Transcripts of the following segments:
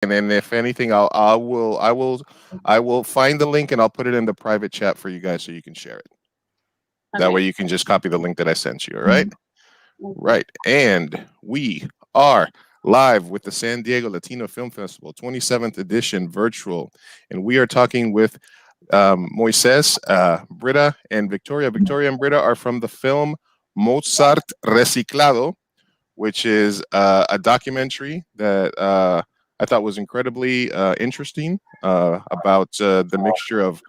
And then if anything, I will find the link and I'll put it in the private chat for you guys so you can share it. That way Okay. you can just copy the link that I sent you. All right. Right. And we are live with the San Diego Latino Film Festival 27th edition virtual. And we are talking with Moises, Britta, and Victoria. Victoria and Britta are from the film Mozart Reciclado, which is a documentary that I thought was incredibly interesting about the mixture of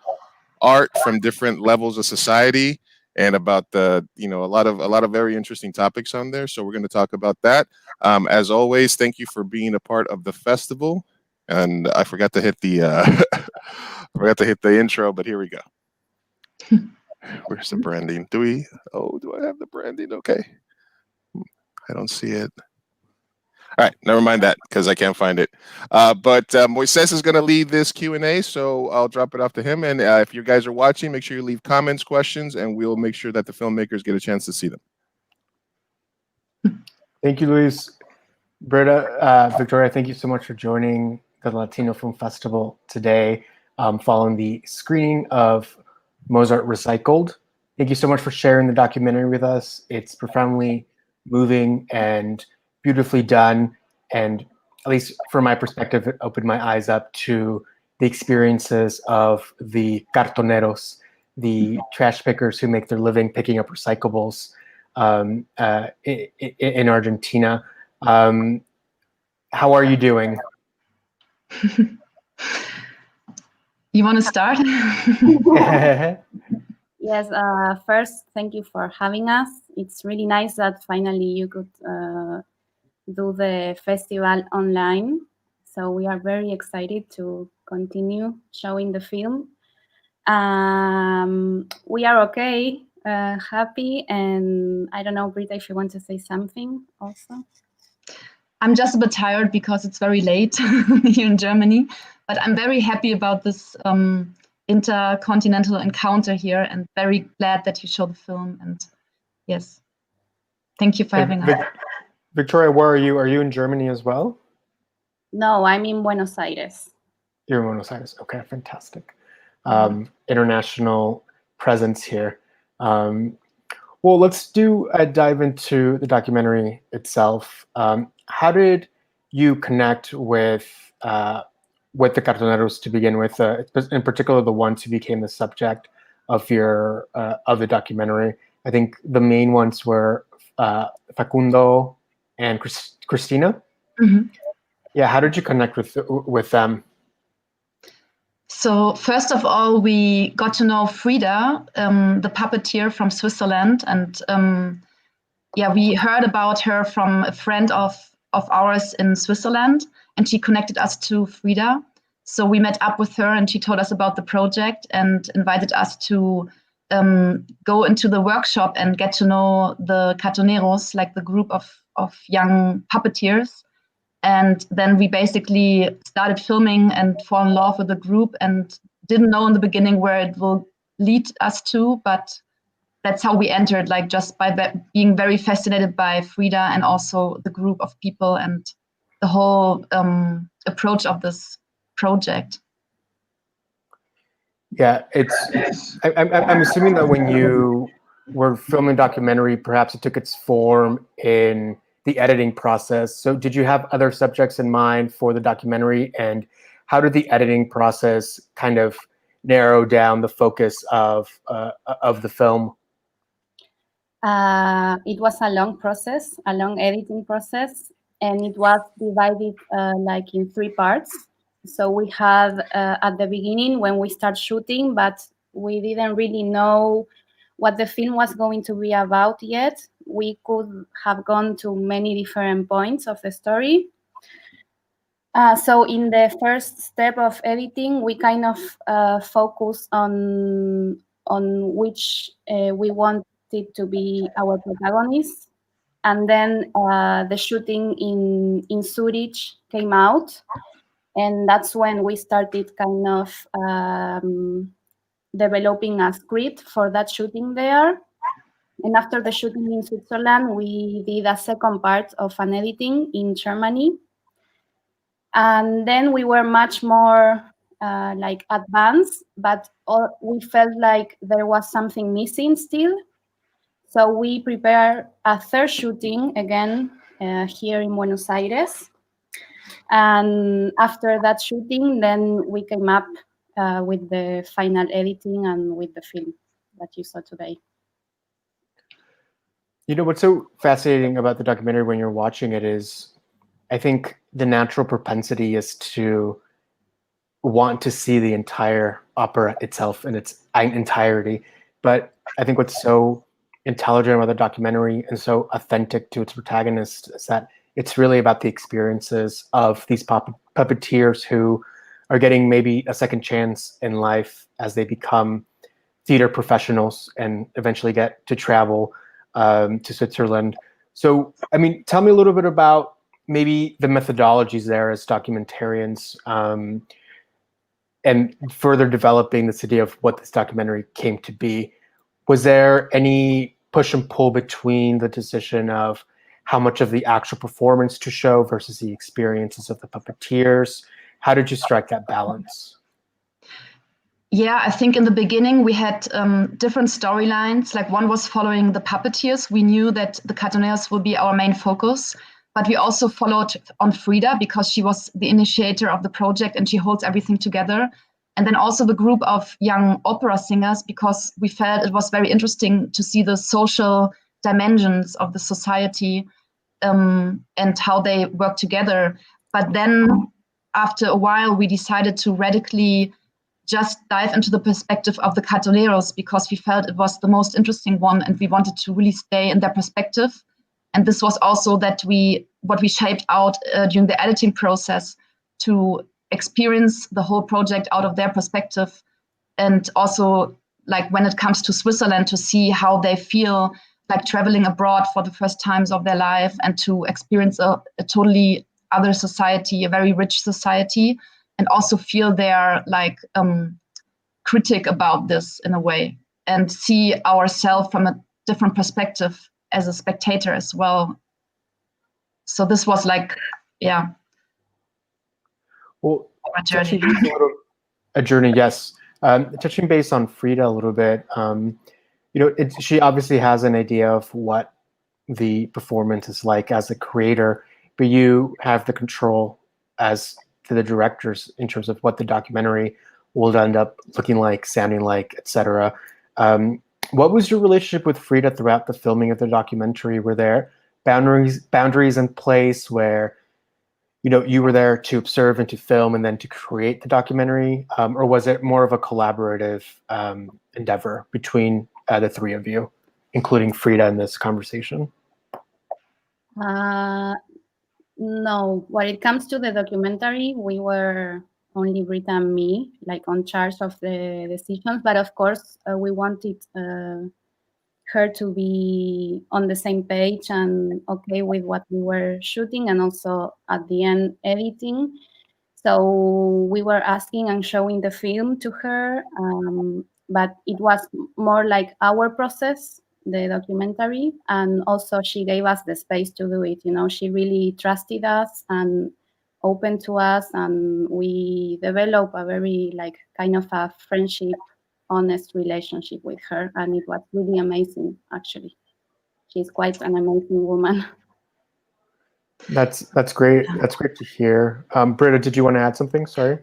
art from different levels of society and about a lot of very interesting topics on there. So we're going to talk about that. As always, thank you for being a part of the festival. And I forgot to hit the I forgot to hit the intro, but here we go. Where's the branding? Do I have the branding? Okay. I don't see it. All right, never mind that because I can't find it. But Moises is going to lead this Q&A, so I'll drop it off to him. And if you guys are watching, make sure you leave comments, questions, and we'll make sure that the filmmakers get a chance to see them. Thank you, Luis. Britta, Victoria, thank you so much for joining the Latino Film Festival today, following the screening of Mozart Recycled. Thank you so much for sharing the documentary with us. It's profoundly moving and beautifully done, and at least from my perspective, it opened my eyes up to the experiences of the cartoneros, the trash pickers who make their living picking up recyclables in Argentina. How are you doing? You want to start? Yes, first, thank you for having us. It's really nice that finally you could do the festival online. So we are very excited to continue showing the film. We are okay, happy, and I don't know, Britta, if you want to say something also. I'm just a bit tired because it's very late here in Germany, but I'm very happy about this intercontinental encounter here and very glad that you show the film. And yes, thank you for having us. Victoria, where are you? Are you in Germany as well? No, I'm in Buenos Aires. You're in Buenos Aires. Okay, fantastic. International presence here. Well, let's do a dive into the documentary itself. How did you connect with the cartoneros to begin with? In particular, the ones who became the subject of the documentary. I think the main ones were Facundo and Christina. Mm-hmm. Yeah, how did you connect with them? So first of all, we got to know Frida, the puppeteer from Switzerland, and we heard about her from a friend of ours in Switzerland, and she connected us to Frida. So we met up with her, and she told us about the project and invited us to go into the workshop and get to know the cartoneros, like the group of young puppeteers. And then we basically started filming and fall in love with the group and didn't know in the beginning where it will lead us to, but that's how we entered, like just by being very fascinated by Frida and also the group of people and the whole approach of this project. Yeah, I'm assuming that when you were filming documentary, perhaps it took its form in the editing process. So did you have other subjects in mind for the documentary, and how did the editing process kind of narrow down the focus of the film? It was a long process, a long editing process, and it was divided like in 3 parts. So we had at the beginning when we start shooting, but we didn't really know what the film was going to be about yet. We could have gone to many different points of the story. So in the first step of editing, we kind of focus on which we wanted to be our protagonist. And then the shooting in Zurich came out. And that's when we started kind of developing a script for that shooting there. And after the shooting in Switzerland, we did a second part of an editing in Germany. And then we were much more like advanced, but we felt like there was something missing still. So we prepared a third shooting again here in Buenos Aires. And after that shooting, then we came up with the final editing and with the film that you saw today. You know, what's so fascinating about the documentary when you're watching it is, I think the natural propensity is to want to see the entire opera itself in its entirety. But I think what's so intelligent about the documentary and so authentic to its protagonist is that it's really about the experiences of these puppeteers who are getting maybe a second chance in life as they become theater professionals and eventually get to travel to Switzerland. So, I mean, tell me a little bit about maybe the methodologies there as documentarians, and further developing this idea of what this documentary came to be. Was there any push and pull between the decision of how much of the actual performance to show versus the experiences of the puppeteers? How did you strike that balance? Yeah, I think in the beginning we had different storylines. Like one was following the puppeteers. We knew that the cartooners will be our main focus, but we also followed on Frida because she was the initiator of the project and she holds everything together. And then also the group of young opera singers, because we felt it was very interesting to see the social dimensions of the society and how they work together. But then after a while, we decided to radically just dive into the perspective of the cartoneros because we felt it was the most interesting one and we wanted to really stay in their perspective. And this was also what we shaped out during the editing process, to experience the whole project out of their perspective. And also, like when it comes to Switzerland, to see how they feel like traveling abroad for the first times of their life and to experience a totally other society, a very rich society, and also feel their like critic about this in a way, and see ourselves from a different perspective as a spectator as well. So this was like, yeah. Well, a journey. A journey, yes. Touching base on Frida a little bit, you know, she obviously has an idea of what the performance is like as a creator, but you have the control as to the directors in terms of what the documentary will end up looking like, sounding like, etc. What was your relationship with Frida throughout the filming of the documentary? Were there boundaries in place where, you know, you were there to observe and to film and then to create the documentary, or was it more of a collaborative endeavor between the three of you, including Frida in this conversation? No, when it comes to the documentary, we were only Britta and me, like on charge of the decisions. But of course, we wanted her to be on the same page and okay with what we were shooting and also at the end editing. So we were asking and showing the film to her, but it was more like our process, the documentary, and also she gave us the space to do it. You know, she really trusted us and open to us, and we developed a very like kind of a friendship, honest relationship with her, and it was really amazing. Actually, she's quite an amazing woman. That's great. That's great to hear. Britta, did you want to add something? Sorry.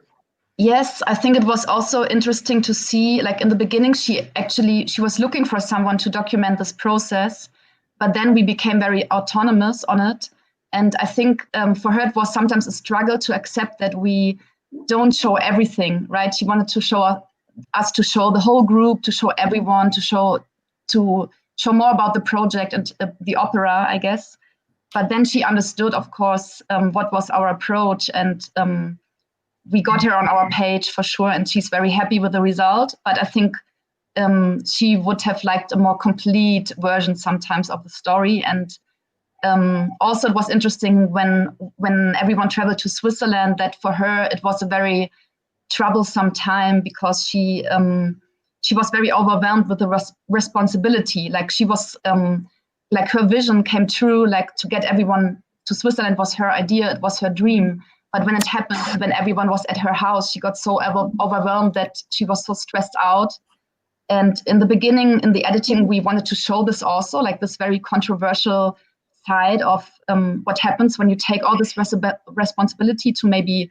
Yes, I think it was also interesting to see, like in the beginning, she was looking for someone to document this process, but then we became very autonomous on it. And I think for her, it was sometimes a struggle to accept that we don't show everything, right? She wanted to show us to show the whole group, to show everyone, to show more about the project and the opera, I guess. But then she understood, of course, what was our approach, and we got her on our page for sure, and she's very happy with the result. But I think she would have liked a more complete version sometimes of the story. And also it was interesting when everyone traveled to Switzerland, that for her it was a very troublesome time because she was very overwhelmed with the responsibility. Like she was like her vision came true, like to get everyone to Switzerland was her idea, it was her dream. But when it happened, when everyone was at her house, she got so overwhelmed that she was so stressed out. And in the beginning, in the editing, we wanted to show this also, like this very controversial side of what happens when you take all this responsibility to maybe,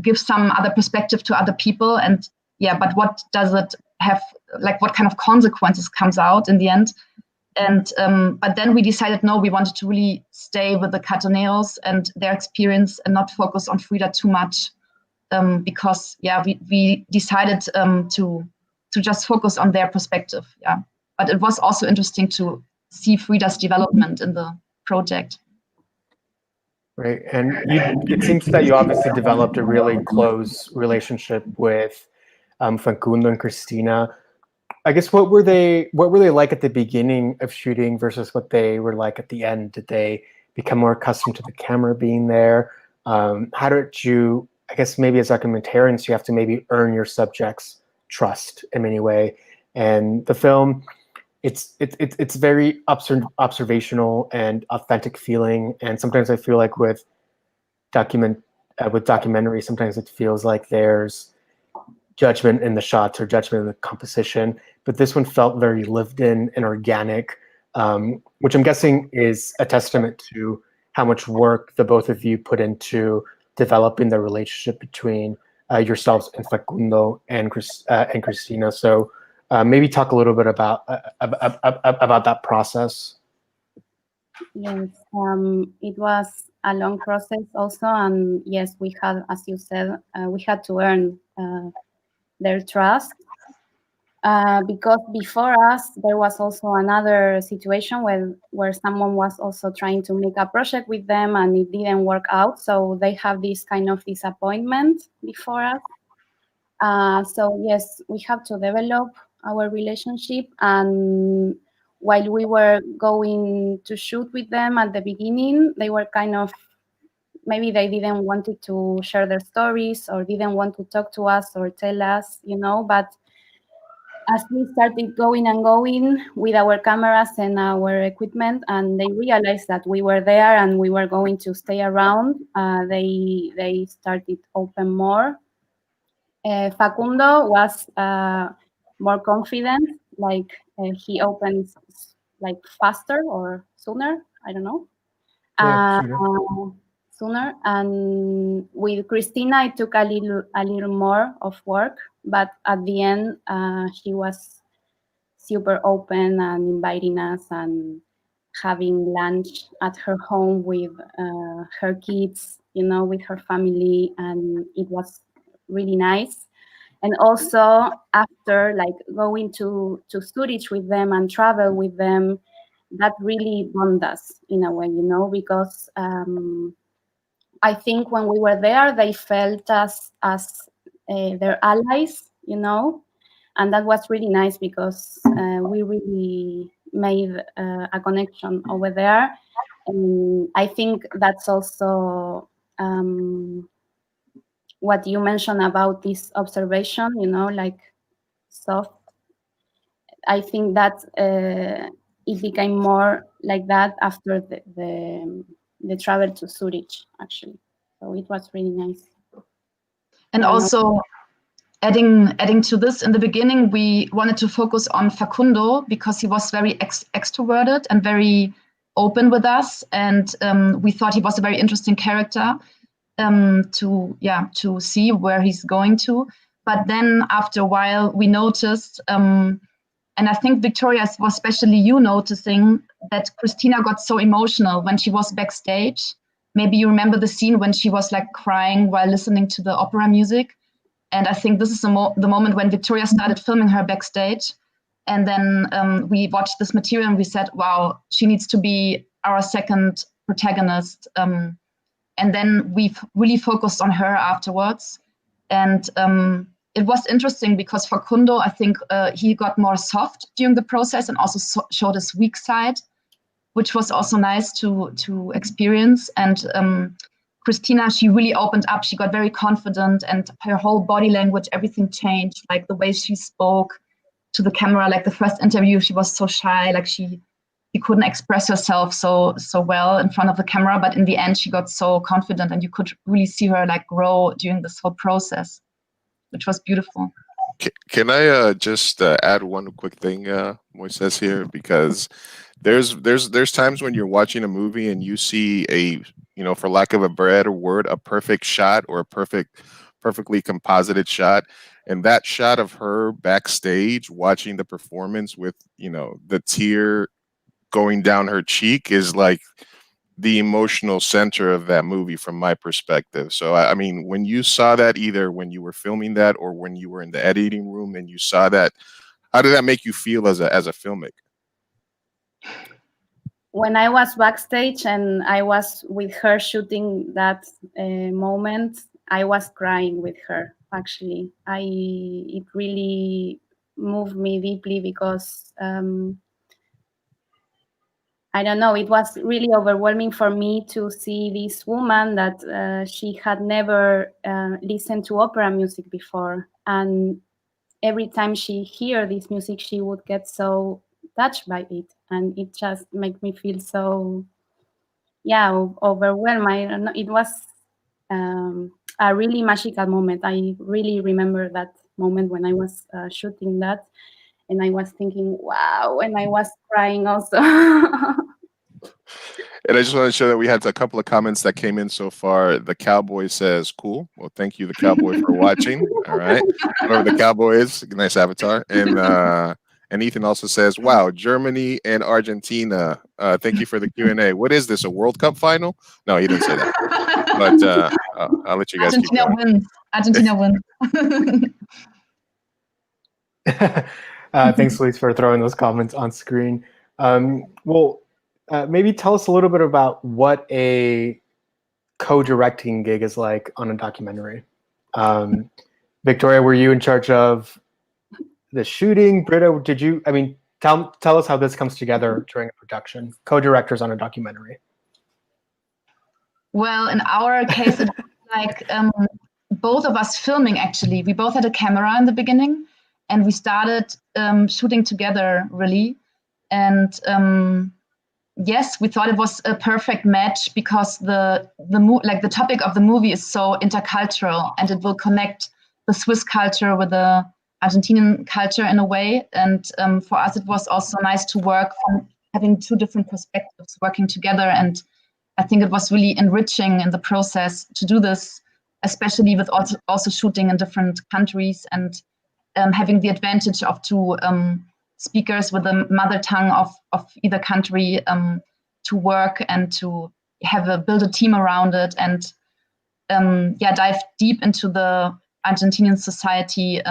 give some other perspective to other people. And yeah, but what does it have, like what kind of consequences comes out in the end? And but then we decided, no, we wanted to really stay with the Cataneos and their experience and not focus on Frida too much, because yeah, we decided to just focus on their perspective. Yeah, but it was also interesting to see Frida's development in the project. Right, and it seems that you obviously developed a really close relationship with Facundo and Cristina. I guess what were they like at the beginning of shooting versus what they were like at the end? Did they become more accustomed to the camera being there? How did you, I guess maybe as documentarians, you have to maybe earn your subjects' trust in any way. And the film, it's very observational and authentic feeling. And sometimes I feel like with documentary, sometimes it feels like there's judgment in the shots or judgment in the composition, but this one felt very lived in and organic, which I'm guessing is a testament to how much work the both of you put into developing the relationship between yourselves and Facundo and Cristina. So maybe talk a little bit about that process. Yes, it was a long process also, and yes, we had, as you said, we had to earn their trust, because before us there was also another situation where someone was also trying to make a project with them and it didn't work out, so they have this kind of disappointment before us. So yes, we have to develop our relationship, and while we were going to shoot with them at the beginning, they were kind of, maybe they didn't want to share their stories or didn't want to talk to us or tell us, but as we started going and going with our cameras and our equipment, and they realized that we were there and we were going to stay around, they started open more. Facundo was more confident, like he opens like faster or sooner, I don't know. Yeah, Sooner. And with Cristina, it took a little more of work, but at the end, she was super open and inviting us and having lunch at her home with her kids, with her family, and it was really nice. And also after, like, going to Zurich with them and travel with them, that really bonded us in a way, because I think when we were there, they felt us as their allies, and that was really nice because we really made a connection over there. And I think that's also what you mentioned about this observation, like soft. I think that it became more like that after the travel to Zurich, actually. So it was really nice. And also adding to this, in the beginning, we wanted to focus on Facundo because he was very extroverted and very open with us. And we thought he was a very interesting character to see where he's going to. But then after a while, we noticed, and I think Victoria was especially you noticing that Cristina got so emotional when she was backstage. Maybe you remember the scene when she was like crying while listening to the opera music. And I think this is the moment when Victoria started filming her backstage. And then we watched this material and we said, wow, she needs to be our second protagonist. And then we've really focused on her afterwards. And it was interesting because Facundo, I think he got more soft during the process and also showed his weak side, which was also nice to experience. And Cristina, she really opened up. She got very confident and her whole body language, everything changed, like the way she spoke to the camera. Like the first interview, she was so shy, like she she couldn't express herself so well in front of the camera, but in the end she got so confident, and you could really see her like grow during this whole process, which was beautiful. Can I just add one quick thing, Moises, here, because there's times when you're watching a movie and you see a, you know, for lack of a better word, a perfect shot or a perfectly composited shot, and that shot of her backstage watching the performance with, you know, the tear going down her cheek is like the emotional center of that movie from my perspective. So I mean, when you saw that, either when you were filming that or when you were in the editing room and you saw that, how did that make you feel as a filmmaker? When I was backstage and I was with her shooting that moment, I was crying with her. Actually, it really moved me deeply because I don't know, it was really overwhelming for me to see this woman that she had never listened to opera music before. And every time she hear this music, she would get so touched by it. And it just made me feel so, overwhelmed. I don't know, it was a really magical moment. I really remember that moment when I was shooting that. And I was thinking, wow, and I was crying also. And I just want to show that we had a couple of comments that came in so far. The Cowboy says, cool. Well, thank you, the Cowboy, for watching. All right. Whoever the Cowboy is, nice avatar. And Ethan also says, wow, Germany and Argentina. Thank you for the Q&A. What is this, a World Cup final? No, he didn't say that. But I'll let you guys keep going. Argentina wins. Thanks, Luis, for throwing those comments on screen. Maybe tell us a little bit about what a co-directing gig is like on a documentary. Victoria, were you in charge of the shooting? Britta, did you? I mean, tell us how this comes together during a production. Co-directors on a documentary. Well, in our case, it was like both of us filming. Actually, we both had a camera in the beginning, and we started shooting together, really. And yes, we thought it was a perfect match because the topic of the movie is so intercultural, and it will connect the Swiss culture with the Argentinian culture in a way. And for us, it was also nice to work from having two different perspectives working together. And I think it was really enriching in the process to do this, especially with also shooting in different countries and having the advantage of two speakers with the mother tongue of either country to work and to build a team around it and dive deep into the Argentinian society.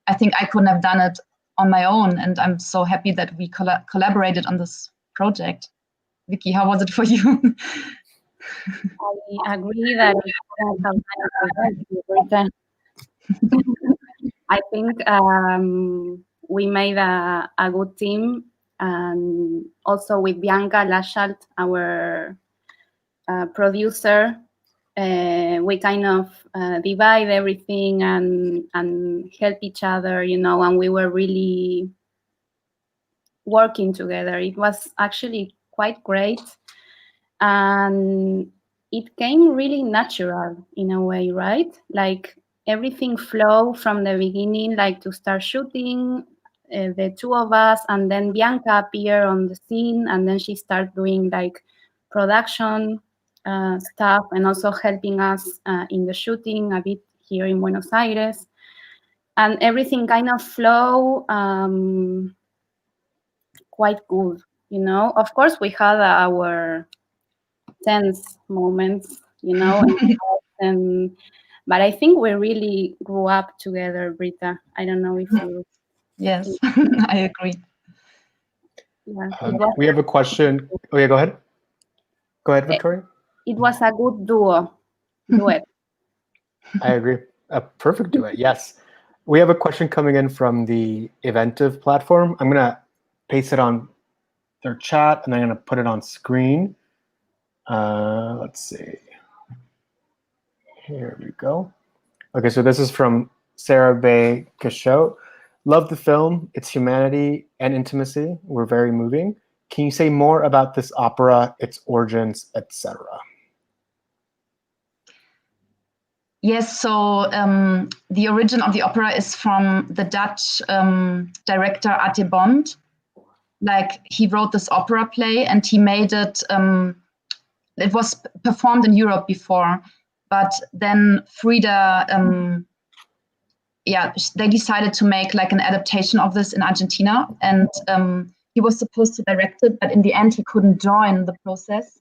I think I couldn't have done it on my own, and I'm so happy that we collaborated on this project. Vicky, how was it for you? I agree that I think we made a good team, and also with Bianca Laschalt, our producer, we kind of divide everything and help each other, you know, and we were really working together. It was actually quite great, and it came really natural in a way, right? Like everything flowed from the beginning, like to start shooting, the two of us, and then Bianca appeared on the scene, and then she started doing like production stuff and also helping us in the shooting a bit here in Buenos Aires, and everything kind of flow quite good, you know. Of course, we had our tense moments, you know, but I think we really grew up together, Britta. I don't know if you. Yes, I agree. Yeah, we have a question. Oh yeah, go ahead. Go ahead, Victoria. It was a good duet. I agree. A perfect duet, yes. We have a question coming in from the Eventive platform. I'm gonna paste it on their chat, and I'm gonna put it on screen. Let's see. Here we go. Okay, so this is from Sarah Bay Cachot. Love the film. Its humanity and intimacy were very moving. Can you say more about this opera, its origins, etc.? Yes, so the origin of the opera is from the Dutch director Ate Bond. Like, he wrote this opera play and he made it, it was performed in Europe before, but then Frida, they decided to make like an adaptation of this in Argentina, and he was supposed to direct it, but in the end he couldn't join the process.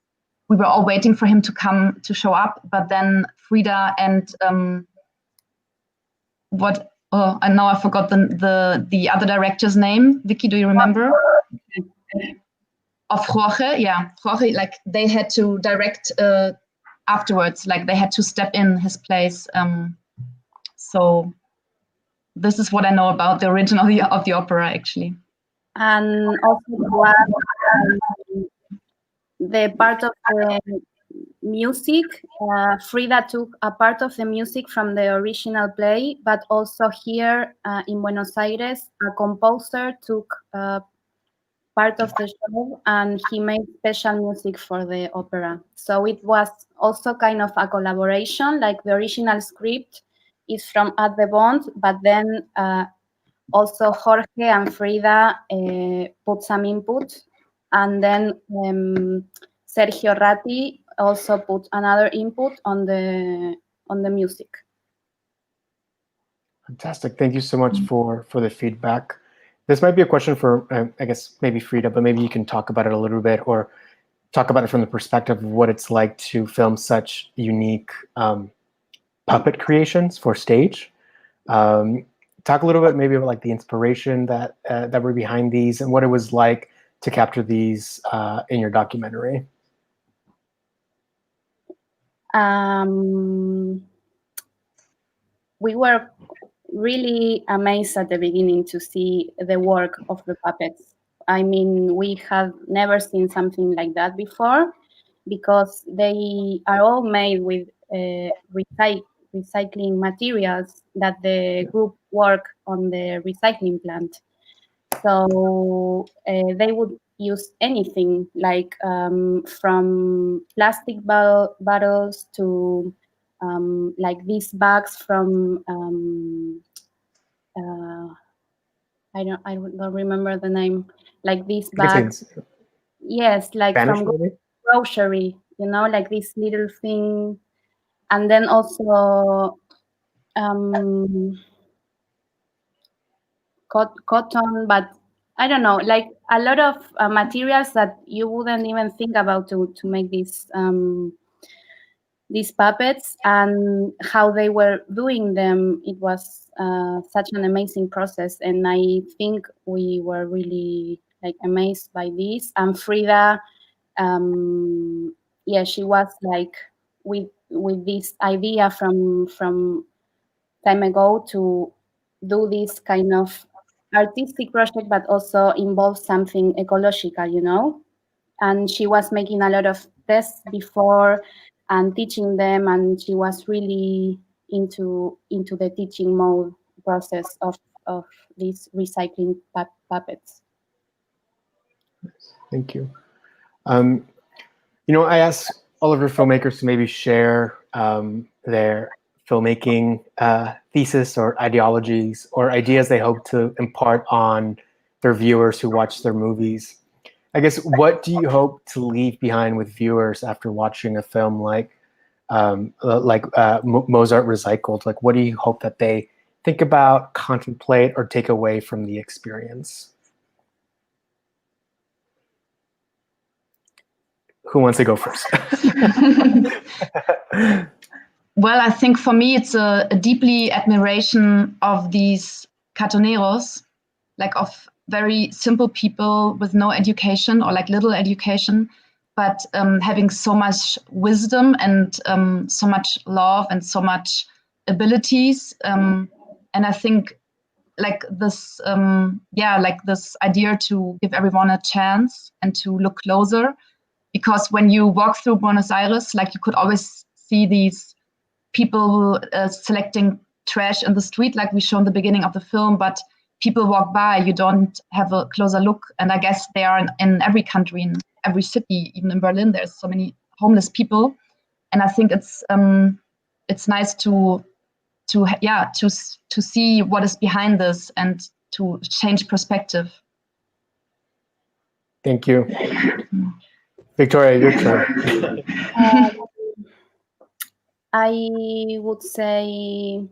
We were all waiting for him to come to show up, but then Frida and and now I forgot the other director's name. Vicky, do you remember? Of Jorge, yeah, Jorge. Like, they had to direct afterwards. Like, they had to step in his place. So this is what I know about the origin of the opera, actually. And also the part of the music, Frida took a part of the music from the original play, but also here in Buenos Aires, a composer took part of the show and he made special music for the opera. So it was also kind of a collaboration, like the original script is from Ate Bond, but then also Jorge and Frida put some input, and then Sergio Ratti also put another input on the music. Fantastic. Thank you so much for the feedback. This might be a question for, I guess, maybe Frida, but maybe you can talk about it a little bit, or talk about it from the perspective of what it's like to film such unique puppet creations for stage. Talk a little bit maybe about like the inspiration that were behind these and what it was like to capture these in your documentary. We were really amazed at the beginning to see the work of the puppets. I mean, we have never seen something like that before, because they are all made with recycling materials that the group work on the recycling plant. So they would use anything, like from plastic bottles to like these bags from I don't remember the name, like these bags. Yes, like Spanish, from maybe? grocery, you know, like this little thing. And then also cotton, but I don't know, like a lot of materials that you wouldn't even think about to make these puppets, and how they were doing them. It was such an amazing process, and I think we were really like amazed by this. And Frida, she was like with this idea from time ago to do this kind of artistic project, but also involve something ecological, you know. And she was making a lot of tests before and teaching them, and she was really into the teaching mode process of these recycling puppets. Thank you. You know, I asked all of your filmmakers to maybe share their filmmaking thesis or ideologies or ideas they hope to impart on their viewers who watch their movies. I guess, what do you hope to leave behind with viewers after watching a film like Mozart Recycled? Like, what do you hope that they think about, contemplate, or take away from the experience? Who wants to go first? Well, I think for me, it's a deeply admiration of these cartoneros, like of very simple people with no education or like little education, but having so much wisdom and so much love and so much abilities. And I think like this, like this idea to give everyone a chance and to look closer, because when you walk through Buenos Aires, like you could always see these people selecting trash in the street, like we show in the beginning of the film, but people walk by, you don't have a closer look. And I guess they are in every country, in every city, even in Berlin, there's so many homeless people. And I think it's nice to see what is behind this and to change perspective. Thank you. Victoria, your turn. I would say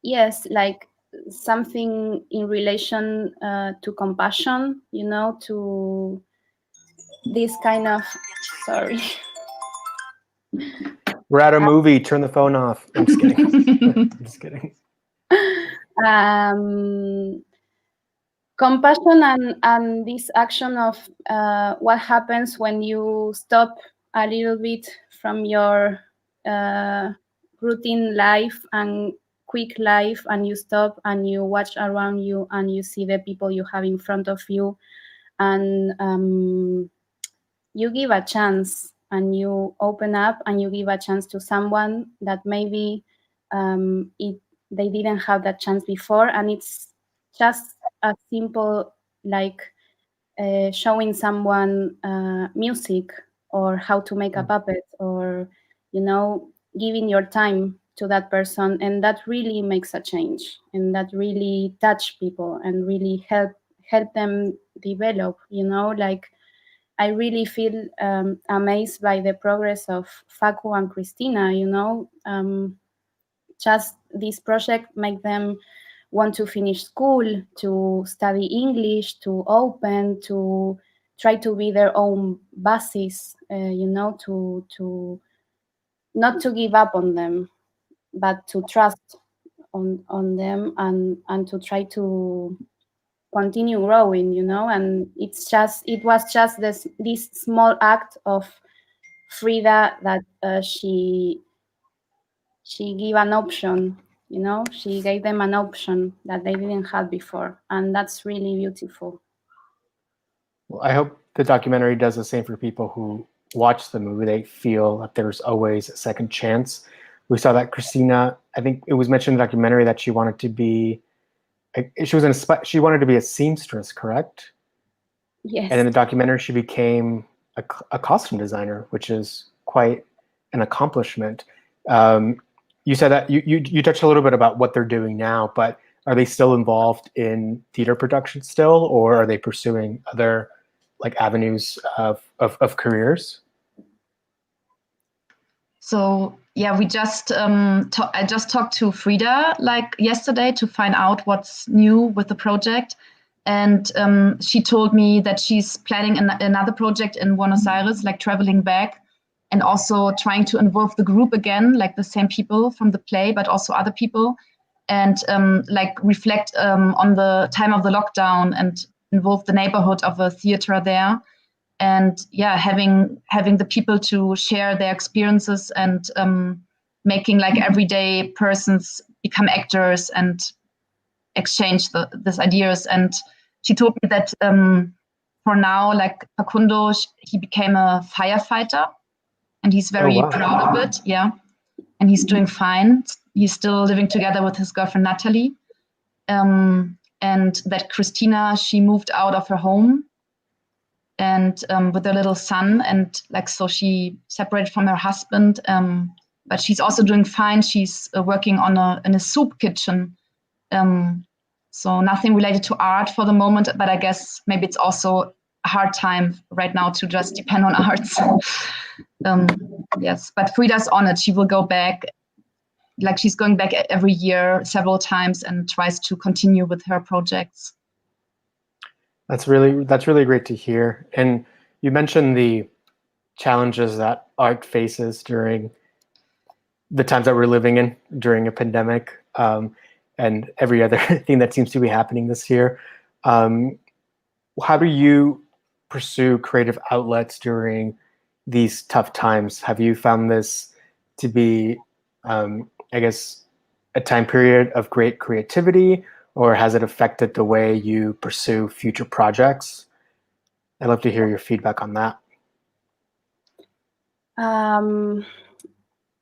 yes, like something in relation to compassion, you know, to this kind of, sorry. We're at a movie, turn the phone off. I'm just kidding. I'm just kidding. Compassion and this action of what happens when you stop a little bit from your routine life and quick life, and you stop and you watch around you and you see the people you have in front of you, and you give a chance and you open up and you give a chance to someone that maybe they didn't have that chance before, and it's just a simple like showing someone music or how to make a puppet, or you know, giving your time to that person, and that really makes a change, and that really touch people and really help them develop, you know. Like I really feel amazed by the progress of Facu and Christina, you know. Just this project make them want to finish school, to study English, to open, to try to be their own bosses, you know, to not to give up on them, but to trust on them, and to try to continue growing, you know. And it was just this small act of Frida that she gave an option, you know, she gave them an option that they didn't have before, and that's really beautiful. Well, I hope the documentary does the same for people who watch the movie. They feel that there's always a second chance. We saw that Christina, I think it was mentioned in the documentary that she wanted to be, she wanted to be a seamstress, correct? Yes. And in the documentary, she became a costume designer, which is quite an accomplishment. You said that you touched a little bit about what they're doing now, but are they still involved in theater production still, or are they pursuing other like avenues of careers? So yeah, we just I just talked to Frida like yesterday to find out what's new with the project, and she told me that she's planning another project in Buenos Aires, like traveling back, and also trying to involve the group again, like the same people from the play, but also other people, and like reflect on the time of the lockdown and involve the neighborhood of a theater there. And yeah, having the people to share their experiences and making like everyday persons become actors and exchange these ideas. And she told me that for now, like Facundo, he became a firefighter, and he's very proud of it. Yeah, and he's doing fine. He's still living together with his girlfriend Natalie, and that Christina, she moved out of her home and with a little son, and like so she separated from her husband, but she's also doing fine. She's working in a soup kitchen, so nothing related to art for the moment, but I guess maybe it's also a hard time right now to just depend on arts. Yes, but Frida's on it. She will go back, like she's going back every year several times and tries to continue with her projects. That's really great to hear. And you mentioned the challenges that art faces during the times that we're living in during a pandemic, and every other thing that seems to be happening this year. How do you pursue creative outlets during these tough times? Have you found this to be, I guess, a time period of great creativity, or has it affected the way you pursue future projects? I'd love to hear your feedback on that.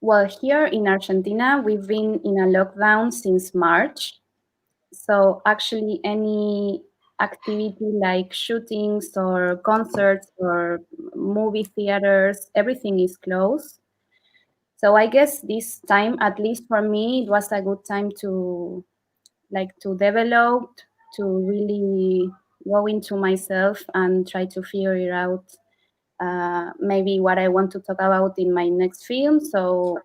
Well, here in Argentina, we've been in a lockdown since March. So actually any activity like shootings or concerts or movie theaters, everything is closed. So I guess this time, at least for me, it was a good time to develop, to really go into myself and try to figure it out, maybe what I want to talk about in my next film. So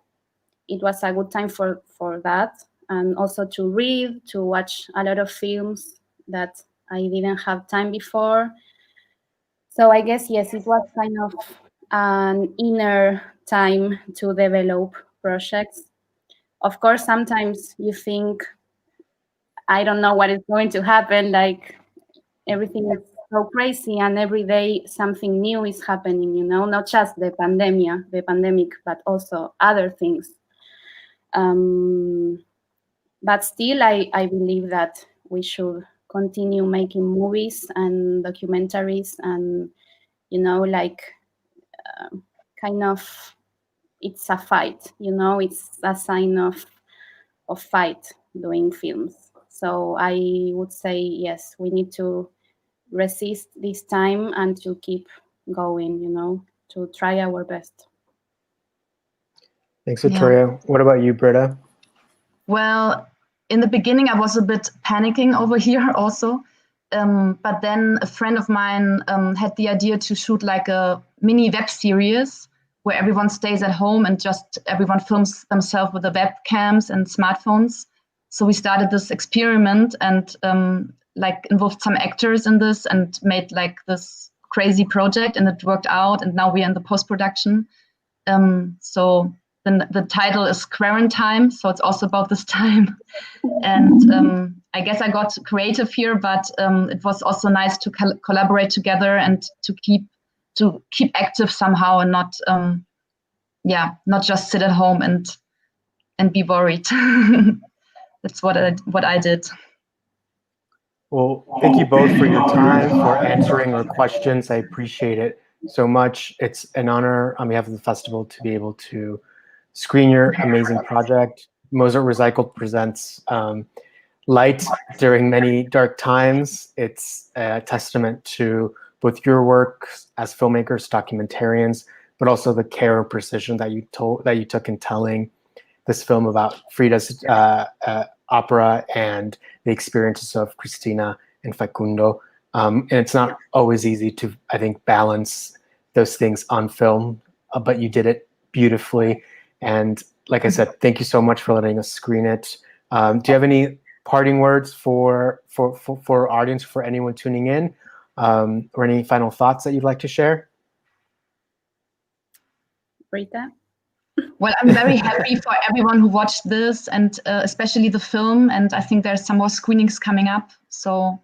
it was a good time for that, and also to read, to watch a lot of films that I didn't have time before. So I guess, yes, it was kind of an inner time to develop projects. Of course, sometimes you think, I don't know what is going to happen, like everything is so crazy and every day something new is happening, not just the pandemic, but also other things. But still, I believe that we should continue making movies and documentaries, and kind of, it's a fight, it's a sign of fight doing films. So I would say, yes, we need to resist this time and to keep going, to try our best. Thanks, Victoria. Yeah. What about you, Britta? Well, in the beginning, I was a bit panicking over here also. But then a friend of mine had the idea to shoot like a mini web series where everyone stays at home and just everyone films themselves with the webcams and smartphones. So we started this experiment and like involved some actors in this and made like this crazy project, and it worked out. And now we're in the post-production. So then the title is Quarantine, so it's also about this time. And I guess I got creative here, but it was also nice to collaborate together and to keep active somehow, and not not just sit at home and be worried. That's what I did. Well, thank you both for your time, for answering our questions. I appreciate it so much. It's an honor on behalf of the festival to be able to screen your amazing project. Mozart Recycled presents light during many dark times. It's a testament to both your work as filmmakers, documentarians, but also the care and precision that you took in telling this film about Frida's opera and the experiences of Cristina and Facundo. And it's not always easy to, I think, balance those things on film, but you did it beautifully. And like I said, thank you so much for letting us screen it. Do you have any parting words for our audience, for anyone tuning in, or any final thoughts that you'd like to share? Britta? Well, I'm very happy for everyone who watched this, and especially the film. And I think there's some more screenings coming up. So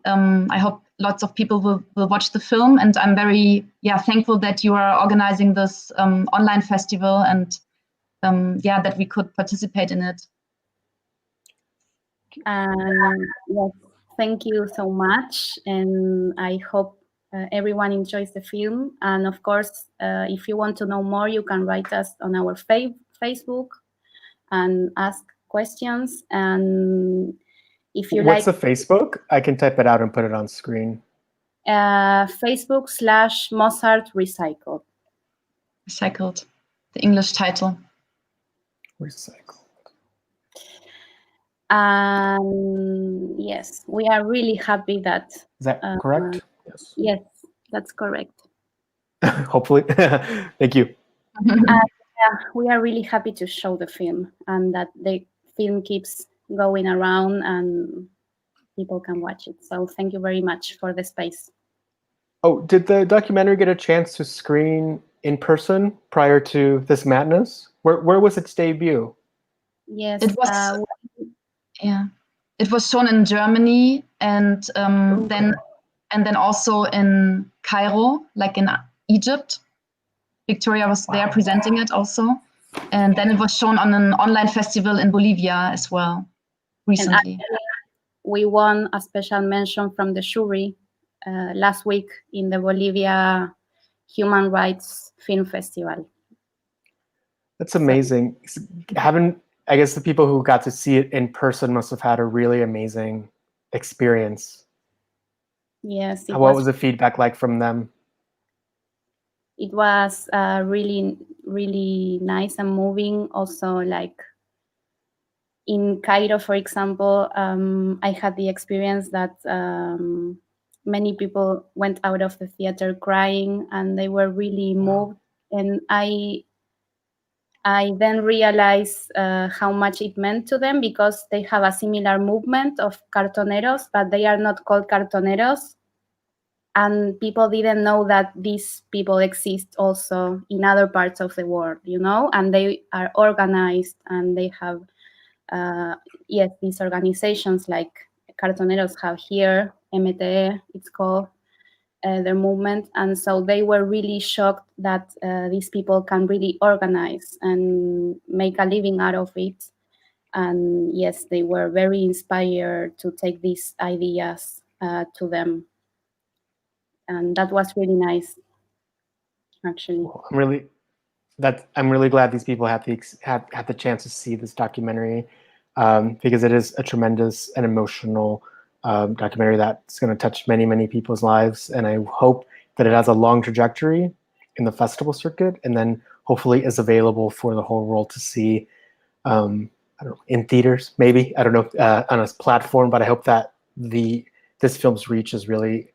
I hope lots of people will watch the film. And I'm very thankful that you are organizing this online festival, and that we could participate in it. Yes, thank you so much. And I hope everyone enjoys the film. And of course, if you want to know more, you can write us on our Facebook and ask questions. And if you What's the Facebook? I can type it out and put it on screen. Facebook/Mozart Recycled. Recycled, the English title. Recycled. Yes, we are really happy that. Is that correct? Yes. Yes, that's correct. Hopefully. Thank you. We are really happy to show the film, and that the film keeps going around and people can watch it. So thank you very much for the space. Oh, did the documentary get a chance to screen in person prior to this madness? Where was its debut? Yes, it was. It was shown in Germany, and then also in Cairo, like in Egypt. Victoria was there presenting it also. And then it was shown on an online festival in Bolivia as well recently. We won a special mention from the jury last week in the Bolivia Human Rights Film Festival. That's amazing. Haven't I guess the people who got to see it in person must have had a really amazing experience. Yes, What was the feedback like from them? It was really, really nice and moving. Also, like in Cairo, for example, I had the experience that many people went out of the theater crying, and they were really moved. And I then realized how much it meant to them, because they have a similar movement of cartoneros, but they are not called cartoneros. And people didn't know that these people exist also in other parts of the world, you know, and they are organized, and they have, yes, these organizations like Cartoneros have here, MTE, it's called, their movement. And so they were really shocked that these people can really organize and make a living out of it. And yes, they were very inspired to take these ideas to them. And that was really nice, actually. I'm really glad these people had the chance to see this documentary, because it is a tremendous and emotional documentary that's going to touch many, many people's lives. And I hope that it has a long trajectory in the festival circuit, and then hopefully is available for the whole world to see. I don't know, in theaters, maybe, I don't know, on a platform. But I hope that this film's reach is really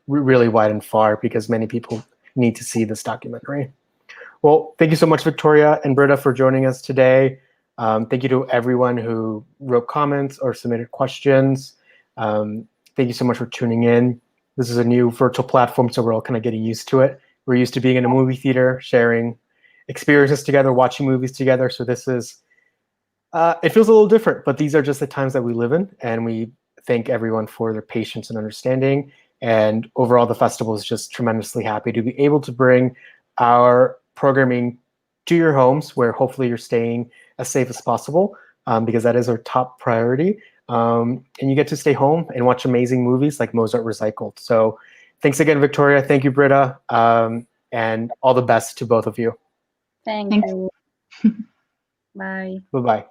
really wide and far, because many people need to see this documentary. Well, thank you so much, Victoria and Britta, for joining us today. Thank you to everyone who wrote comments or submitted questions. Thank you so much for tuning in. This is a new virtual platform, so we're all kind of getting used to it. We're used to being in a movie theater, sharing experiences together, watching movies together. So this is, it feels a little different, but these are just the times that we live in, and we thank everyone for their patience and understanding. And overall, the festival is just tremendously happy to be able to bring our programming to your homes, where hopefully you're staying as safe as possible, because that is our top priority. And you get to stay home and watch amazing movies like Mozart Recycled. So thanks again, Victoria. Thank you, Britta. And all the best to both of you. Thank Thanks. you. Bye. Bye-bye.